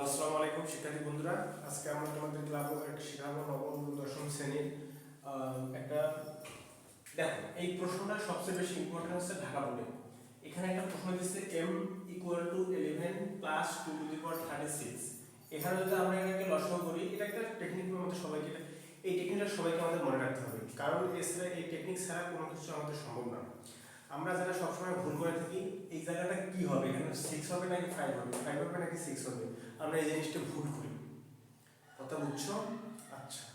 আসসালামু আলাইকুম শিক্ষার্থী বন্ধুরা, আজকে আমরা তোমাদের শেখাবো নবম ও দশম শ্রেণীর একটা। দেখো, এই প্রশ্নটা সবচেয়ে বেশি ইম্পর্টেন্ট হচ্ছে ঢাকা বোর্ডে। এখানে একটা প্রশ্ন দিচ্ছে m = 11 প্লাস 2^36। এখানে যদি আমরা এটাকে লসাগু করি, এটা একটা টেকনিকের মধ্যে সবাইকে এই টেকনিকটা সবাইকে আমাদের মনে রাখতে হবে, কারণ এছাড়া এই টেকনিক ছাড়া কোনো কিছু আমাদের সম্ভব না। আমরা যারা সবসময় ভুল করে থাকি, এই জায়গাটা কি হবে, এখানে 6 হবে নাকি 5 হবে, 5 হবে নাকি 6 হবে, আমরা এই জিনিসটা ভুল করি। কথা বুঝছো? আচ্ছা,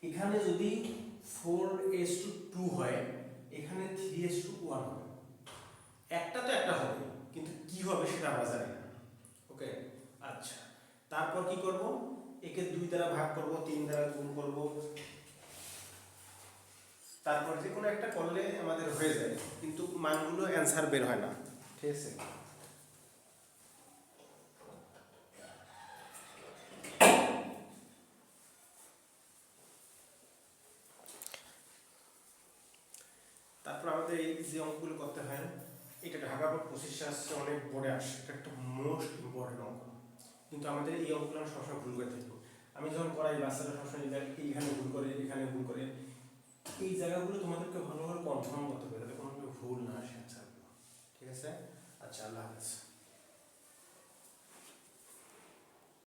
এখানে যদি 4:2 হয়, এখানে 3:1 হবে। একটা তো একটা হবে, কিন্তু কি হবে সেটা আমরা জানি না। ওকে, আচ্ছা, তারপর কি করব? একে 2 দ্বারা ভাগ করব, 3 দ্বারা গুণ করব, তারপর যে কোনো একটা করলে আমাদের হয়ে যায়, কিন্তু মানগুলো অ্যান্সার বের হয় না। ঠিক আছে, তারপর আমাদের এই যে অঙ্কগুলো করতে হয়, এটা ঢাকা বোর্ড 25 আসছে, অনেক বোর্ডে আসে, এটা একটা মোস্ট ইম্পর্টেন্ট অঙ্ক, কিন্তু আমাদের এই অঙ্কগুলো আমরা সবসময় ভুল করে থাকি। আমি যখন পড়াই, বাচ্চারা সবসময় এইখানে ভুল করে, এখানে ভুল করে। এই জায়গাগুলো তোমাদেরকে ভালোভাবে কনফার্ম করতে হবে, যাতে কোনো ভুল না আসে। আচ্ছা, ঠিক আছে। আচ্ছা, আল্লাহ হাফেজ।